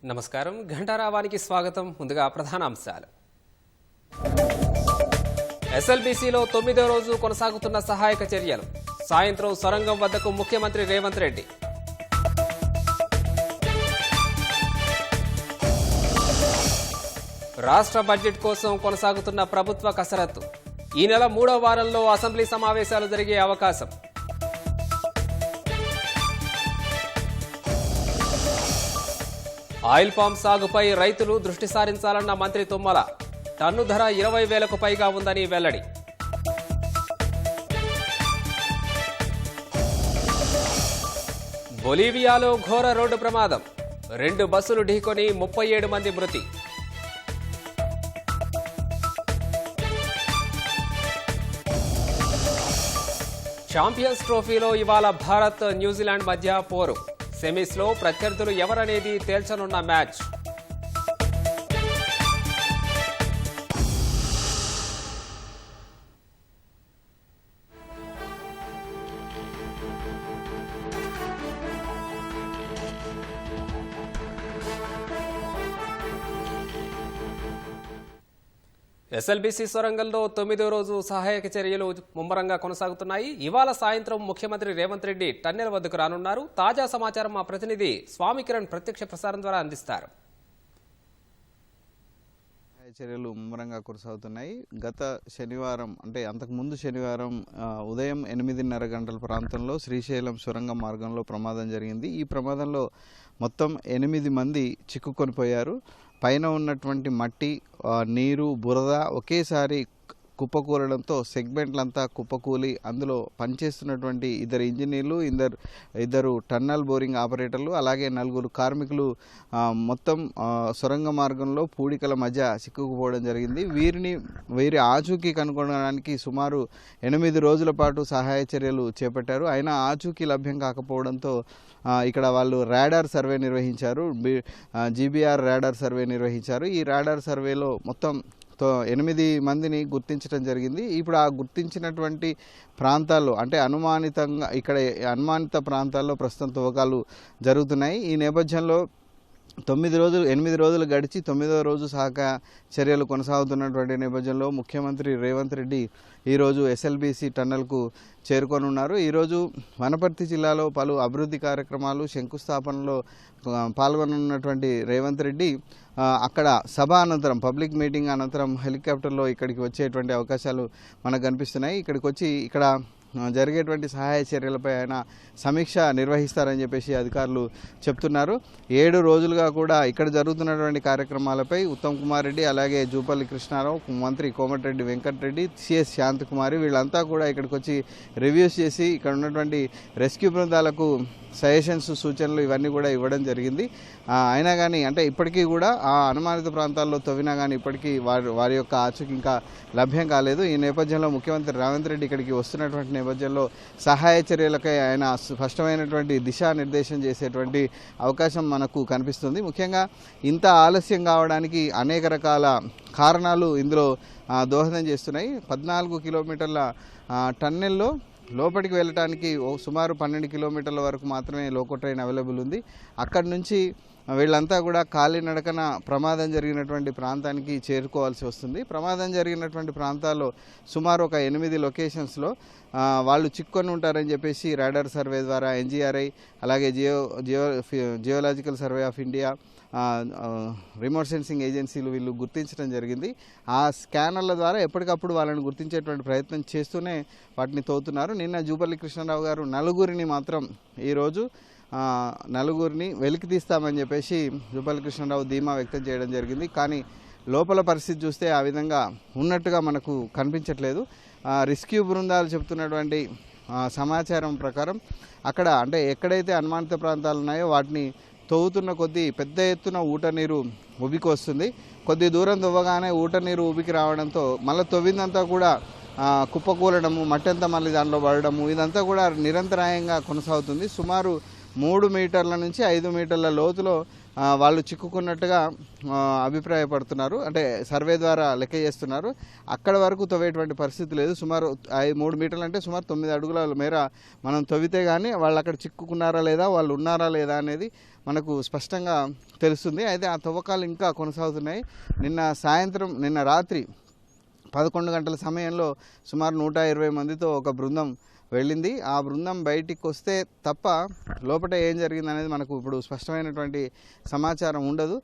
నమస్కారం, ఘంటారావానికి స్వాగతం. ముందుగా ప్రధాన అంశాలు. ఎస్ఎల్బీసీలో 9వ రోజు కొనసాగుతున్న సహాయక చర్యలు. సాయంత్రం సొరంగం వద్దకు ముఖ్యమంత్రి రేవంత్ రెడ్డి. రాష్ట్ర బడ్జెట్ కోసం కొనసాగుతున్న ప్రభుత్వ కసరత్తు. ఈ నెల 3వ వారంలో అసెంబ్లీ సమావేశాలు జరిగే అవకాశం. ఆయిల్ పామ్ సాగుపై రైతులు దృష్టి సారించాలన్న మంత్రి తుమ్మల. టన్ను ధర 20,000కు పైగా ఉందని వెల్లడి. బొలీవియాలో ఘోర రోడ్డు ప్రమాదం. 2 బస్సులు ఢీకొని 37 మంది మృతి. ఛాంపియన్స్ ట్రోఫీలో ఇవాళ భారత్ న్యూజిలాండ్ మధ్య పోరు. సెమీస్లో ప్రత్యర్థులు ఎవరనేది తేల్చనున్న మ్యాచ్. ఎస్ఎల్బీసీ సొరంగంలో 9వ రోజు సహాయక చర్యలు ముమ్మరంగా కొనసాగుతున్నాయి. ఇవాళ సాయంత్రం ముఖ్యమంత్రి రేవంత్ రెడ్డి టన్నెల్ వద్దకు రానున్నారు. తాజా సమాచారం మా ప్రతినిధి స్వామి కిరణ్ ప్రత్యక్ష ప్రసారం ద్వారా అందిస్తారు. చర్యలు ముమ్మరంగా కొనసాగుతున్నాయి. గత శనివారం అంటే అంతకుముందు శనివారం ఉదయం 8:30 గంటల ప్రాంతంలో శ్రీశైలం సొరంగ మార్గంలో ప్రమాదం జరిగింది. ఈ ప్రమాదంలో మొత్తం 8 మంది చిక్కుకొనిపోయారు. పైన ఉన్నటువంటి మట్టి, నీరు, బురద ఒకేసారి కుప్పకూలడంతో సెగ్మెంట్లంతా కుప్పకూలి అందులో పనిచేస్తున్నటువంటి 2 ఇంజనీర్లు, ఇద్దరు టన్నల్ బోరింగ్ ఆపరేటర్లు, అలాగే 4 కార్మికులు మొత్తం సొరంగ మార్గంలో పూడికల మధ్య చిక్కుకుపోవడం జరిగింది. వీరి ఆచూకీ కనుగొనడానికి సుమారు 8 రోజుల పాటు సహాయ చర్యలు చేపట్టారు. అయినా ఆచూకీ లభ్యం కాకపోవడంతో ఇక్కడ వాళ్ళు రాడార్ సర్వే నిర్వహించారు. జీబీఆర్ రాడార్ సర్వే నిర్వహించారు. ఈ రాడార్ సర్వేలో మొత్తం 8 మందిని గుర్తించడం జరిగింది. ఇప్పుడు ఆ గుర్తించినటువంటి ప్రాంతాల్లో అంటే అనుమానిత ప్రాంతాల్లో ప్రస్తుతం తవ్వకాలు జరుగుతున్నాయి. ఈ నేపథ్యంలో 8 రోజులు గడిచి 9వ రోజు సహాయక చర్యలు కొనసాగుతున్నటువంటి నేపథ్యంలో ముఖ్యమంత్రి రేవంత్ రెడ్డి ఈరోజు ఎస్ఎల్బీసీ టన్నల్కు చేరుకొనున్నారు. ఈరోజు వనపర్తి జిల్లాలో పలు అభివృద్ధి కార్యక్రమాలు శంకుస్థాపనలో పాల్గొనున్నటువంటి రేవంత్ రెడ్డి అక్కడ సభ అనంతరం, పబ్లిక్ మీటింగ్ అనంతరం హెలికాప్టర్లో ఇక్కడికి వచ్చేటువంటి అవకాశాలు మనకు కనిపిస్తున్నాయి. ఇక్కడికి వచ్చి ఇక్కడ జరిగేటువంటి సహాయ చర్యలపై ఆయన సమీక్ష నిర్వహిస్తారని చెప్పేసి అధికారులు చెప్తున్నారు. 7 రోజులుగా కూడా ఇక్కడ జరుగుతున్నటువంటి కార్యక్రమాలపై ఉత్తమ్ కుమార్ రెడ్డి, అలాగే జూపల్లి కృష్ణారావు, మంత్రి కోమటిరెడ్డి వెంకటరెడ్డి, సిఎస్ శాంతకుమారి వీళ్ళంతా కూడా ఇక్కడికి వచ్చి రివ్యూస్ చేసి ఇక్కడ ఉన్నటువంటి రెస్క్యూ బృందాలకు సజెషన్స్, సూచనలు ఇవన్నీ కూడా ఇవ్వడం జరిగింది. అయినా కానీ అంటే ఇప్పటికీ కూడా ఆ అనుమానిత ప్రాంతాల్లో తవ్వినా కానీ ఇప్పటికీ వారి యొక్క ఆచూకీ ఇంకా లభ్యం కాలేదు. ఈ నేపథ్యంలో ముఖ్యమంత్రి రేవంత్ రెడ్డి ఇక్కడికి వస్తున్నటువంటి నేపథ్యంలో సహాయ చర్యలకై ఆయన స్పష్టమైనటువంటి దిశానిర్దేశం చేసేటువంటి అవకాశం మనకు కనిపిస్తుంది. ముఖ్యంగా ఇంత ఆలస్యం కావడానికి అనేక రకాల కారణాలు ఇందులో దోహదం చేస్తున్నాయి. 14 కిలోమీటర్ల టన్నెల్లో లోపలికి వెళ్ళటానికి సుమారు 12 కిలోమీటర్ల వరకు మాత్రమే లోకో ట్రైన్ అవైలబుల్ ఉంది. అక్కడి నుంచి వీళ్ళంతా కూడా కాలినడకన ప్రమాదం జరిగినటువంటి ప్రాంతానికి చేరుకోవాల్సి వస్తుంది. ప్రమాదం జరిగినటువంటి ప్రాంతాల్లో సుమారు ఒక 8 లొకేషన్స్లో వాళ్ళు చిక్కుకొని ఉంటారని చెప్పేసి రాడార్ సర్వే ద్వారా ఎన్జీఆర్ఐ, అలాగే geological survey of India, remote sensing ఏజెన్సీలు వీళ్ళు గుర్తించడం జరిగింది. ఆ స్కానర్ల ద్వారా ఎప్పటికప్పుడు వాళ్ళని గుర్తించేటువంటి ప్రయత్నం చేస్తూనే వాటిని తవ్వుతున్నారు. నిన్న జూపల్లి కృష్ణారావు గారు 4 మాత్రం ఈరోజు 4 వెలికి తీస్తామని చెప్పేసి జూపల్లి కృష్ణారావు ధీమా వ్యక్తం చేయడం జరిగింది. కానీ లోపల పరిస్థితి చూస్తే ఆ విధంగా ఉన్నట్టుగా మనకు కనిపించట్లేదు. రెస్క్యూ బృందాలు చెప్తున్నటువంటి సమాచారం ప్రకారం అక్కడ అంటే ఎక్కడైతే అనుమానిత ప్రాంతాలు ఉన్నాయో వాటిని తవ్వుతున్న కొద్దీ పెద్ద ఎత్తున ఊట నీరు ఉబికి వస్తుంది. కొద్ది దూరం తవ్వగానే ఊట నీరు ఉబికి రావడంతో మళ్ళీ తవ్విందంతా కూడా కుప్పకూలడము, మట్టి అంతా మళ్ళీ దాంట్లో పడడము, ఇదంతా కూడా నిరంతరాయంగా కొనసాగుతుంది. సుమారు 3 మీటర్ల నుంచి 5 మీటర్ల లోతులో వాళ్ళు చిక్కుకున్నట్టుగా అభిప్రాయపడుతున్నారు. అంటే సర్వే ద్వారా లెక్క చేస్తున్నారు. అక్కడ వరకు తవ్వేటువంటి పరిస్థితి లేదు. సుమారు 3 మీటర్లు అంటే సుమారు 9 అడుగుల మేర మనం తవ్వితే కానీ వాళ్ళు అక్కడ చిక్కుకున్నారా లేదా, వాళ్ళు ఉన్నారా లేదా అనేది మనకు స్పష్టంగా తెలుస్తుంది. అయితే ఆ తవ్వకాలు ఇంకా కొనసాగుతున్నాయి. నిన్న రాత్రి 11 గంటల సమయంలో సుమారు 120 మందితో ఒక బృందం వెళ్ళింది. ఆ బృందం బయటికి వస్తే తప్ప లోపల ఏం జరిగింది అనేది మనకు ఇప్పుడు స్పష్టమైనటువంటి సమాచారం ఉండదు.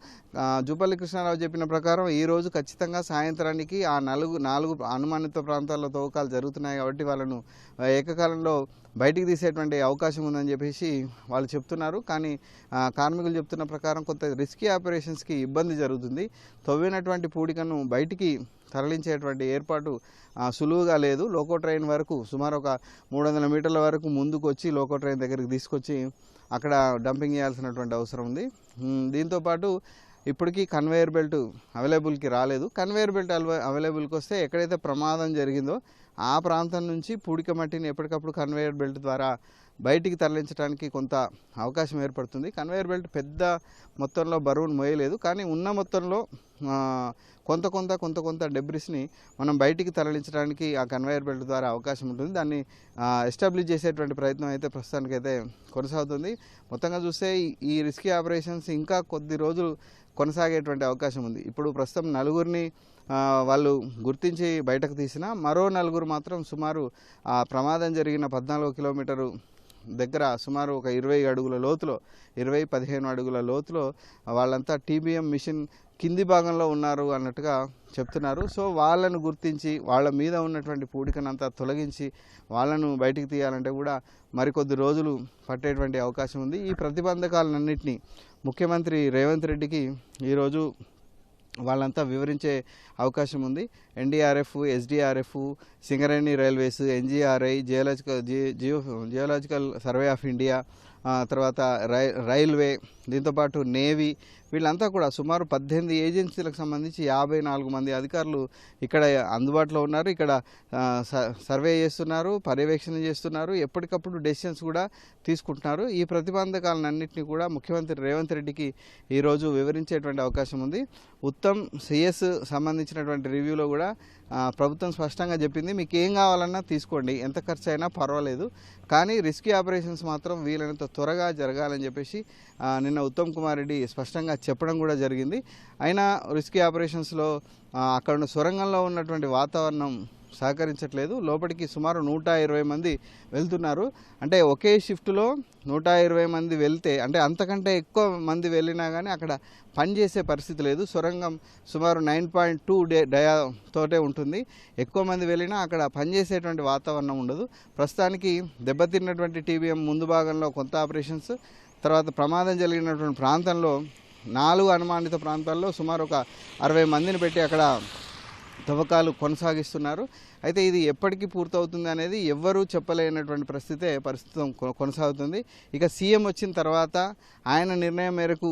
జూపల్లి కృష్ణారావు చెప్పిన ప్రకారం ఈరోజు ఖచ్చితంగా సాయంత్రానికి ఆ నాలుగు అనుమానిత ప్రాంతాల్లో తవ్వకాలు జరుగుతున్నాయి కాబట్టి వాళ్ళను ఏకకాలంలో బయటికి తీసేటువంటి అవకాశం ఉందని చెప్పేసి వాళ్ళు చెప్తున్నారు. కానీ కార్మికులు చెప్తున్న ప్రకారం కొంత రిస్కీ ఆపరేషన్స్కి ఇబ్బంది జరుగుతుంది. తవ్వినటువంటి పూడికను బయటికి తరలించేటువంటి ఏర్పాటు సులువుగా లేదు. లోకో ట్రైన్ వరకు సుమారు ఒక 300 మీటర్ల వరకు ముందుకు వచ్చి లోకో ట్రైన్ దగ్గరికి తీసుకొచ్చి అక్కడ డంపింగ్ చేయాల్సినటువంటి అవసరం ఉంది. దీంతోపాటు ఇప్పటికీ కన్వేయర్ బెల్ట్ అవైలబుల్కి రాలేదు. కన్వేయర్ బెల్ట్ అవైలబుల్కి వస్తే ఎక్కడైతే ప్రమాదం జరిగిందో ఆ ప్రాంతం నుంచి పూడిక మట్టిని ఎప్పటికప్పుడు కన్వేయర్ బెల్ట్ ద్వారా బయటికి తరలించడానికి కొంత అవకాశం ఏర్పడుతుంది. కన్వేయర్ బెల్ట్ పెద్ద మొత్తంలో బరువును మోయలేదు, కానీ ఉన్న మొత్తంలో కొంత డెబ్రిస్ని మనం బయటికి తరలించడానికి ఆ కన్వేయర్ బెల్ట్ ద్వారా అవకాశం ఉంటుంది. దాన్ని ఎస్టాబ్లిష్ చేసేటువంటి ప్రయత్నం అయితే ప్రస్తుతానికైతే కొనసాగుతుంది. మొత్తంగా చూస్తే ఈ రిస్కీ ఆపరేషన్స్ ఇంకా కొద్ది రోజులు కొనసాగేటువంటి అవకాశం ఉంది. ఇప్పుడు ప్రస్తుతం 4 వాళ్ళు గుర్తించి బయటకు తీసిన మరో 4 మాత్రం సుమారు ప్రమాదం జరిగిన 14 కిలోమీటరు దగ్గర సుమారు ఒక 20 అడుగుల లోతులో 15 అడుగుల లోతులో వాళ్ళంతా టీబీఎం మిషన్ కింది భాగంలో ఉన్నారు అన్నట్టుగా చెప్తున్నారు. సో వాళ్ళను గుర్తించి వాళ్ళ మీద ఉన్నటువంటి పూడికనంతా తొలగించి వాళ్ళను బయటికి తీయాలంటే కూడా మరికొద్ది రోజులు పట్టేటువంటి అవకాశం ఉంది. ఈ ప్రతిబంధకాలన్నింటినీ ముఖ్యమంత్రి రేవంత్ రెడ్డికి ఈరోజు వాళ్ళంతా వివరించే అవకాశం ఉంది. NDRF, SDRF, Singareni railways, NGRI, geological survey of India, తర్వాత రైల్వే, దీంతోపాటు నేవీ, వీళ్ళంతా కూడా సుమారు 18 ఏజెన్సీలకు సంబంధించి 54 మంది అధికారులు ఇక్కడ అందుబాటులో ఉన్నారు. ఇక్కడ సర్వే చేస్తున్నారు, పర్యవేక్షణ చేస్తున్నారు, ఎప్పటికప్పుడు డెసిషన్స్ కూడా తీసుకుంటున్నారు. ఈ ప్రతిబంధకాలన్నింటినీ కూడా ముఖ్యమంత్రి రేవంత్ రెడ్డికి ఈరోజు వివరించేటువంటి అవకాశం ఉంది. ఉత్తమ్ సిఎస్ సంబంధించినటువంటి రివ్యూలో కూడా ప్రభుత్వం స్పష్టంగా చెప్పింది, మీకు ఏం కావాలన్నా తీసుకోండి, ఎంత ఖర్చు అయినా పర్వాలేదు, కానీ రిస్కీ ఆపరేషన్స్ మాత్రం వీలైనంత త్వరగా జరగాలని చెప్పేసి నిన్న ఉత్తమ్ కుమార్ రెడ్డి స్పష్టంగా చెప్పడం కూడా జరిగింది. అయినా రిస్కీ ఆపరేషన్స్లో అక్కడ ఉన్న సొరంగంలో ఉన్నటువంటి వాతావరణం సహకరించట్లేదు. లోపలికి సుమారు 120 మంది వెళ్తున్నారు. అంటే ఒకే షిఫ్ట్లో 120 మంది వెళ్తే, అంటే అంతకంటే ఎక్కువ మంది వెళ్ళినా కానీ అక్కడ పనిచేసే పరిస్థితి లేదు. సొరంగం సుమారు 9.2 డయాతోటే ఉంటుంది. ఎక్కువ మంది వెళ్ళినా అక్కడ పనిచేసేటువంటి వాతావరణం ఉండదు. ప్రస్తుతానికి దెబ్బతిన్నటువంటి టీబీఎం ముందు భాగంలో కొంత ఆపరేషన్స్, తర్వాత ప్రమాదం జరిగినటువంటి ప్రాంతంలో 4 అనుమానిత ప్రాంతాల్లో సుమారు ఒక 60 మందిని పెట్టి అక్కడ తవ్వకాలు కొనసాగిస్తున్నారు. అయితే ఇది ఎప్పటికీ పూర్తవుతుంది అనేది ఎవ్వరూ చెప్పలేనటువంటి పరిస్థితి కొనసాగుతుంది. ఇక సీఎం వచ్చిన తర్వాత ఆయన నిర్ణయం మేరకు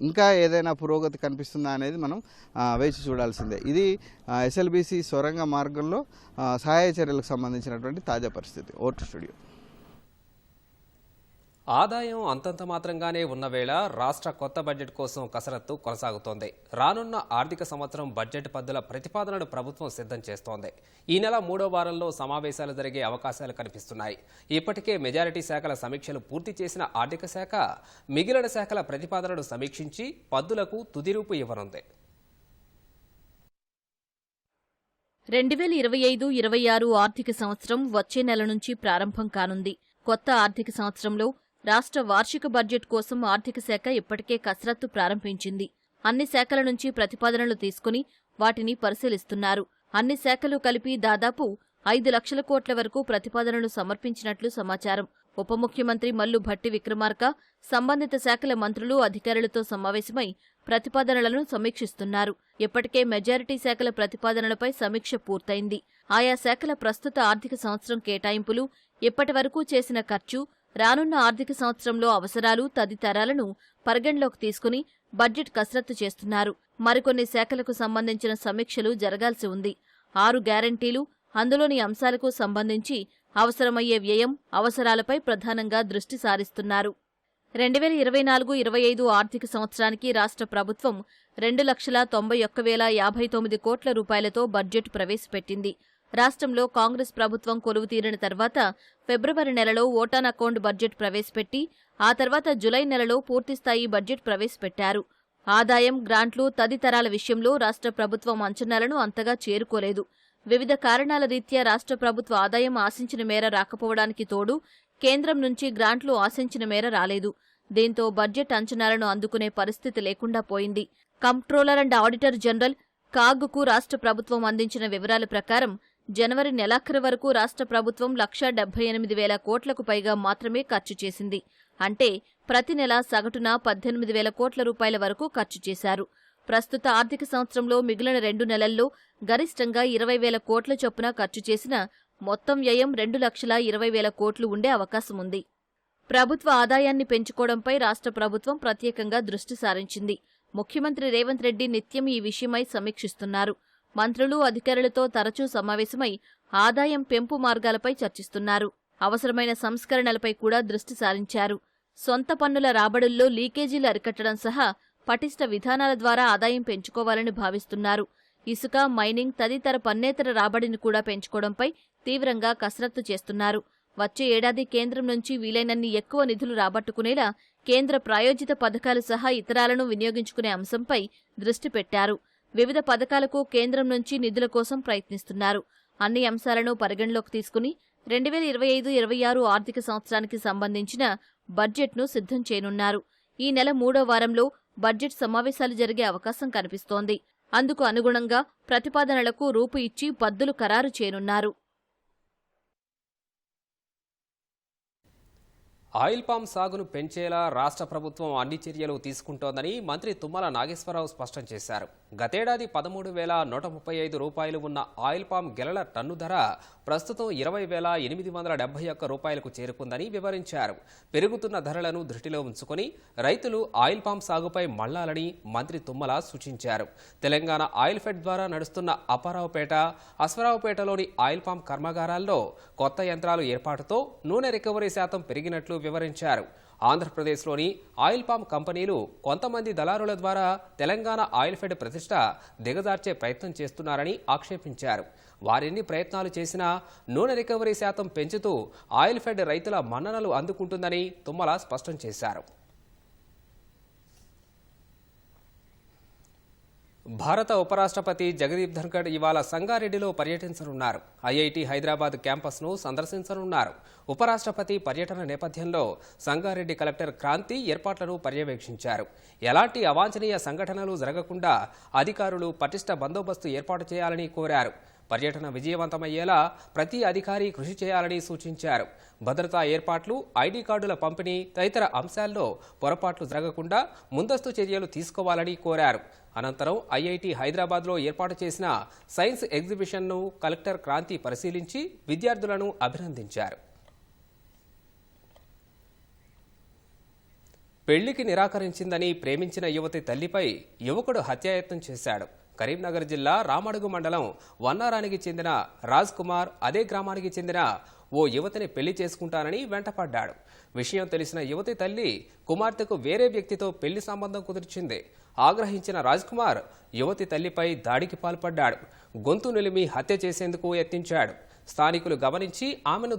ఇంకా ఏదైనా పురోగతి కనిపిస్తుందా అనేది మనం వేచి చూడాల్సిందే. ఇది ఎస్ఎల్బీసీ సొరంగ మార్గంలో సహాయ చర్యలకు సంబంధించినటువంటి తాజా పరిస్థితి. Vote studio. ఆదాయం అంతంత మాత్రంగానే ఉన్న వేళ రాష్ట్ర కొత్త బడ్జెట్ కోసం కసరత్తు కొనసాగుతోంది. రానున్న ఆర్థిక సంవత్సరం బడ్జెట్ పద్దుల ప్రతిపాదనను ప్రభుత్వం సిద్ధం చేస్తోంది. ఈ నెల 3వ వారంలో సమావేశాలు జరిగే అవకాశాలు కనిపిస్తున్నాయి. ఇప్పటికే మెజారిటీ శాఖల సమీక్షలు పూర్తి చేసిన ఆర్థిక శాఖ మిగిలిన శాఖల ప్రతిపాదనను సమీక్షించి పద్దులకు తుదిరూపు ఇవ్వనుంది. 2025-26 ఆర్థిక సంవత్సరం వచ్చే నెల నుంచి ప్రారంభం కానుంది. కొత్త ఆర్థిక సంవత్సరంలో రాష్ట్ర వార్షిక బడ్జెట్ కోసం ఆర్థిక శాఖ ఇప్పటికే కసరత్తు ప్రారంభించింది. అన్ని శాఖల నుంచి ప్రతిపాదనలు తీసుకుని వాటిని పరిశీలిస్తున్నారు. అన్ని శాఖలు కలిపి దాదాపు 5 లక్షల కోట్ల వరకు ప్రతిపాదనలు సమర్పించినట్లు సమాచారం. ఉప ముఖ్యమంత్రి మల్లు భట్టి విక్రమార్క సంబంధిత శాఖల మంత్రులు, అధికారులతో సమావేశమై ప్రతిపాదనలను సమీక్షిస్తున్నారు. ఇప్పటికే మెజారిటీ శాఖల ప్రతిపాదనలపై సమీక్ష పూర్తయింది. ఆయా శాఖల ప్రస్తుత ఆర్థిక సంవత్సరం కేటాయింపులు, ఇప్పటి వరకు చేసిన ఖర్చు, రానున్న ఆర్థిక సంవత్సరంలో అవసరాలు తదితరాలను పరిగణలోకి తీసుకుని బడ్జెట్ కసరత్తు చేస్తున్నారు. మరికొన్ని శాఖలకు సంబంధించిన సమీక్షలు జరగాల్సి ఉంది. 6 గ్యారంటీలు, అందులోని అంశాలకు సంబంధించి అవసరమయ్యే వ్యయం, అవసరాలపై ప్రధానంగా దృష్టి సారిస్తున్నారు. 2024-25 ఆర్థిక సంవత్సరానికి రాష్ట్ర ప్రభుత్వం 2,91,059 కోట్ల రూపాయలతో బడ్జెట్ ప్రవేశపెట్టింది. రాష్ట్రంలో కాంగ్రెస్ ప్రభుత్వం కొలువుతీరిన తర్వాత ఫిబ్రవరి నెలలో ఓటాన్ అకౌంట్ బడ్జెట్ ప్రవేశపెట్టి ఆ తర్వాత జులై నెలలో పూర్తిస్థాయి బడ్జెట్ ప్రవేశపెట్టారు. ఆదాయం, గ్రాంట్లు తదితరాల విషయంలో రాష్ట్ర ప్రభుత్వం అంచనాలను అంతగా చేరుకోలేదు. వివిధ కారణాల రీత్యా రాష్ట్ర ప్రభుత్వ ఆదాయం ఆశించిన మేర రాకపోవడానికి తోడు కేంద్రం నుంచి గ్రాంట్లు ఆశించిన మేర రాలేదు. దీంతో బడ్జెట్ అంచనాలను అందుకునే పరిస్థితి లేకుండా పోయింది. కంప్ట్రోలర్ అండ్ ఆడిటర్ జనరల్ కాగ్కు రాష్ట్ర ప్రభుత్వం అందించిన వివరాల ప్రకారం జనవరి నెలాఖరు వరకు రాష్ట్ర ప్రభుత్వం 1,78,000 కోట్లకు పైగా మాత్రమే ఖర్చు చేసింది. అంటే ప్రతి నెల సగటున 18,000 కోట్ల రూపాయల వరకు ఖర్చు చేశారు. ప్రస్తుత ఆర్థిక సంవత్సరంలో మిగిలిన 2 నెలల్లో గరిష్టంగా 20,000 కోట్ల చొప్పున ఖర్చు చేసిన మొత్తం వ్యయం 2,20,000 కోట్లు ఉండే అవకాశం ఉంది. ప్రభుత్వ ఆదాయాన్ని పెంచుకోవడంపై రాష్ట్ర ప్రభుత్వం ప్రత్యేకంగా దృష్టి సారించింది. ముఖ్యమంత్రి రేవంత్ రెడ్డి నిత్యం ఈ విషయమై సమీక్షిస్తున్నారు. మంత్రులు, అధికారులతో తరచూ సమావేశమై ఆదాయం పెంపు మార్గాలపై చర్చిస్తున్నారు. అవసరమైన సంస్కరణలపై కూడా దృష్టి సారించారు. సొంత పన్నుల రాబడుల్లో లీకేజీలు అరికట్టడం సహా పటిష్ట విధానాల ద్వారా ఆదాయం పెంచుకోవాలని భావిస్తున్నారు. ఇసుక, మైనింగ్ తదితర పన్నేతర రాబడిని కూడా పెంచుకోవడంపై తీవ్రంగా కసరత్తు చేస్తున్నారు. వచ్చే ఏడాది కేంద్రం నుంచి వీలైనన్ని ఎక్కువ నిధులు రాబట్టుకునేలా కేంద్ర ప్రాయోజిత పథకాలు సహా ఇతరాలను వినియోగించుకునే అంశంపై దృష్టి పెట్టారు. వివిధ పథకాలకు కేంద్రం నుంచి నిధుల కోసం ప్రయత్నిస్తున్నారు. అన్ని అంశాలను పరిగణలోకి తీసుకుని 2025-26 ఆర్థిక సంవత్సరానికి సంబంధించిన బడ్జెట్ను సిద్ధం చేయనున్నారు. ఈ నెల 3వ వారంలో బడ్జెట్ సమావేశాలు జరిగే అవకాశం కనిపిస్తోంది. అందుకు అనుగుణంగా ప్రతిపాదనలకు రూపు ఇచ్చి పద్దులు ఖరారు చేయనున్నారు. ఆయిల్ పామ్ సాగును పెంచేలా రాష్ట్ర ప్రభుత్వం అన్ని చర్యలు తీసుకుంటోందని మంత్రి తుమ్మల నాగేశ్వరరావు స్పష్టం చేశారు. గతేడాది 13,135 రూపాయలు ఉన్న ఆయిల్ పామ్ గెలల టన్ను ధర ప్రస్తుతం 20,871 రూపాయలకు చేరుకుందని వివరించారు. పెరుగుతున్న ధరలను దృష్టిలో ఉంచుకుని రైతులు ఆయిల్ పామ్ సాగుపై మళ్లాలని మంత్రి తుమ్మల సూచించారు. తెలంగాణ ఆయిల్ ఫెడ్ ద్వారా నడుస్తున్న అప్పారావుపేట, అశ్వరావుపేటలోని ఆయిల్ పామ్ కర్మాగారాల్లో కొత్త యంత్రాలు ఏర్పాటుతో నూనె రికవరీ శాతం పెరిగినట్లు వివరించారు. ఆంధ్రప్రదేశ్లోని ఆయిల్ పామ్ కంపెనీలు కొంతమంది దళారుల ద్వారా తెలంగాణ ఆయిల్ ఫెడ్ ప్రతిష్ట దిగజార్చే ప్రయత్నం చేస్తున్నారని ఆక్షేపించారు. వారెన్ని ప్రయత్నాలు చేసినా నూనె రికవరీ శాతం పెంచుతూ ఆయిల్ ఫెడ్ రైతుల మన్ననలు అందుకుంటుందని తుమ్మల స్పష్టం చేశారు. భారత ఉపరాష్ట్రపతి జగదీప్ ధన్ఖడ్ ఇవాళ సంగారెడ్డిలో పర్యటించనున్నారు. ఐఐటి హైదరాబాద్ క్యాంపస్ను సందర్శించనున్నారు. ఉపరాష్ట్రపతి పర్యటన నేపథ్యంలో సంగారెడ్డి కలెక్టర్ క్రాంతి ఏర్పాట్లను పర్యవేక్షించారు. ఎలాంటి అవాంఛనీయ సంఘటనలు జరగకుండా అధికారులు పటిష్ట బందోబస్తు ఏర్పాటు చేయాలని కోరారు. పర్యటన విజయవంతమయ్యేలా ప్రతి అధికారి కృషి చేయాలని సూచించారు. భద్రతా ఏర్పాట్లు, ఐడి కార్డుల పంపిణీ తదితర అంశాల్లో పొరపాట్లు జరగకుండా ముందస్తు చర్యలు తీసుకోవాలని కోరారు. అనంతరం ఐఐటి హైదరాబాద్లో ఏర్పాటు చేసిన సైన్స్ ఎగ్జిబిషన్ను కలెక్టర్ క్రాంతి పరిశీలించి విద్యార్థులను అభినందించారు. పెళ్లికి నిరాకరించిందని ప్రేమించిన యువతి తల్లిపై యువకుడు హత్యాయత్నం చేశాడు. కరీంనగర్ జిల్లా రామడుగు మండలం వన్నారానికి చెందిన రాజ్ కుమార్ అదే గ్రామానికి చెందిన ఓ యువతిని పెళ్లి చేసుకుంటానని వెంటపడ్డాడు. విషయం తెలిసిన యువతి తల్లి కుమార్తెకు వేరే వ్యక్తితో పెళ్లి సంబంధం కుదిర్చింది. ఆగ్రహించిన రాజ్ కుమార్ యువతి తల్లిపై దాడికి పాల్పడ్డాడు. గొంతు నిలిమి హత్య చేసేందుకు యత్నించాడు. స్థానికులు గమనించి ఆమెను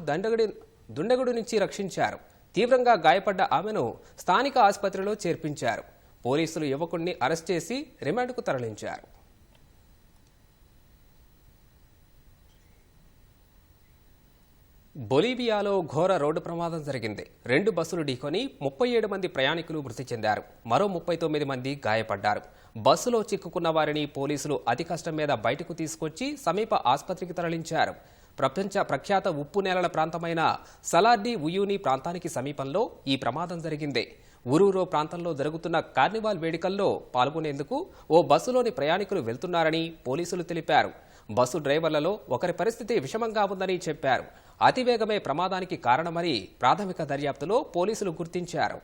దుండగుడు నుంచి రక్షించారు. తీవ్రంగా గాయపడ్డ ఆమెను స్థానిక ఆసుపత్రిలో చేర్పించారు. పోలీసులు యువకుడిని అరెస్ట్ చేసి రిమాండ్కు తరలించారు. బొలీవియాలో ఘోర రోడ్డు ప్రమాదం జరిగింది. 2 బస్సులు ఢీకొని 37 మంది ప్రయాణికులు మృతి చెందారు. మరో 39 మంది గాయపడ్డారు. బస్సులో చిక్కుకున్న వారిని పోలీసులు అతి కష్టం మీద బయటకు తీసుకొచ్చి సమీప ఆసుపత్రికి తరలించారు. ప్రపంచ ప్రఖ్యాత ఉప్పు నేలల ప్రాంతమైన సలార్డి ఉయూని ప్రాంతానికి సమీపంలో ఈ ప్రమాదం జరిగింది. ఉరూరో ప్రాంతంలో జరుగుతున్న కార్నివాల్ వేడుకల్లో పాల్గొనేందుకు ఓ బస్సులోని ప్రయాణికులు వెళ్తున్నారని పోలీసులు తెలిపారు. బస్సు డ్రైవర్లలో ఒకరి పరిస్థితి విషమంగా ఉందని చెప్పారు. అతివేగమే ప్రమాదానికి కారణమని ప్రాథమిక దర్యాప్తులో పోలీసులు గుర్తించారు.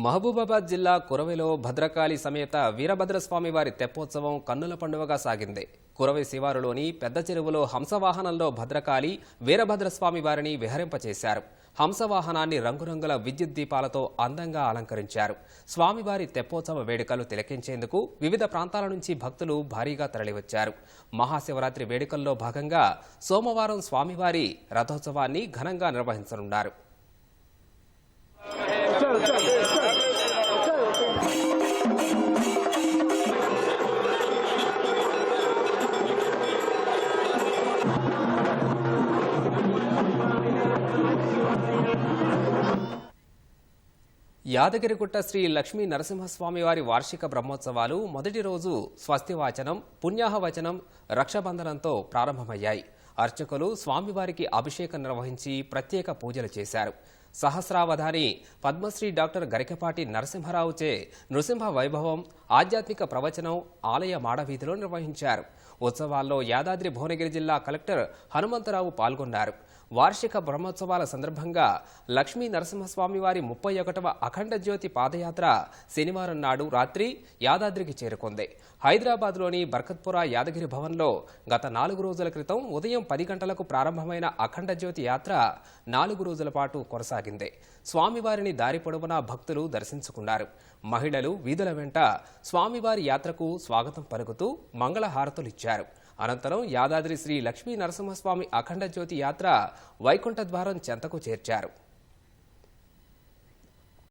మహబూబాబాద్ జిల్లా కురవెలో భద్రకాళి సమేత వీరభద్రస్వామి వారి తెప్పోత్సవం కన్నుల పండువగా సాగింది. కురవి శివారులోని పెద్ద చెరువులో హంసవాహనంలో భద్రకాళి వీరభద్రస్వామి వారిని విహరింపచేశారు. హంసవాహనాన్ని రంగురంగుల విద్యుత్ దీపాలతో అందంగా అలంకరించారు. స్వామివారి తెప్పోత్సవ వేడుకలు తిలకించేందుకు వివిధ ప్రాంతాల నుంచి భక్తులు భారీగా తరలివచ్చారు. మహాశివరాత్రి వేడుకల్లో భాగంగా సోమవారం స్వామివారి రథోత్సవాన్ని ఘనంగా నిర్వహించనున్నారు. యాదగిరిగుట్ట శ్రీ లక్ష్మీ నరసింహస్వామి వారి వార్షిక బ్రహ్మోత్సవాలు మొదటి రోజు స్వస్తివాచనం, పుణ్యాహవచనం, రక్షబంధనంతో ప్రారంభమయ్యాయి. అర్చకులు స్వామివారికి అభిషేకం నిర్వహించి ప్రత్యేక పూజలు చేశారు. సహస్రావధాని పద్మశ్రీ డాక్టర్ గరికపాటి నరసింహరావుచే నృసింహ వైభవం, ఆధ్యాత్మిక ప్రవచనం ఆలయ మాడవీధిలో నిర్వహించారు. ఉత్సవాల్లో యాదాద్రి భువనగిరి జిల్లా కలెక్టర్ హనుమంతరావు పాల్గొన్నారు. వార్షిక బ్రహ్మోత్సవాల సందర్భంగా లక్ష్మీ నరసింహస్వామి వారి 31వ అఖండ జ్యోతి పాదయాత్ర శనివారం నాడు రాత్రి యాదాద్రికి చేరుకుంది. హైదరాబాద్లోని బర్కత్పుర యాదగిరి భవన్లో గత 4 రోజుల క్రితం ఉదయం 10 గంటలకు ప్రారంభమైన అఖండ జ్యోతి యాత్ర 4 రోజుల పాటు కొనసాగింది. స్వామివారిని దారి పొడవునా భక్తులు దర్శించుకున్నారు. మహిళలు వీధుల వెంట స్వామివారి యాత్రకు స్వాగతం పలుకుతూ మంగళహారతులిచ్చారు. అనంతరం యాదాద్రి శ్రీ లక్ష్మీ నరసింహస్వామి అఖండ జ్యోతి యాత్ర వైకుంఠ ద్వారం చెంతకు చేర్చారు.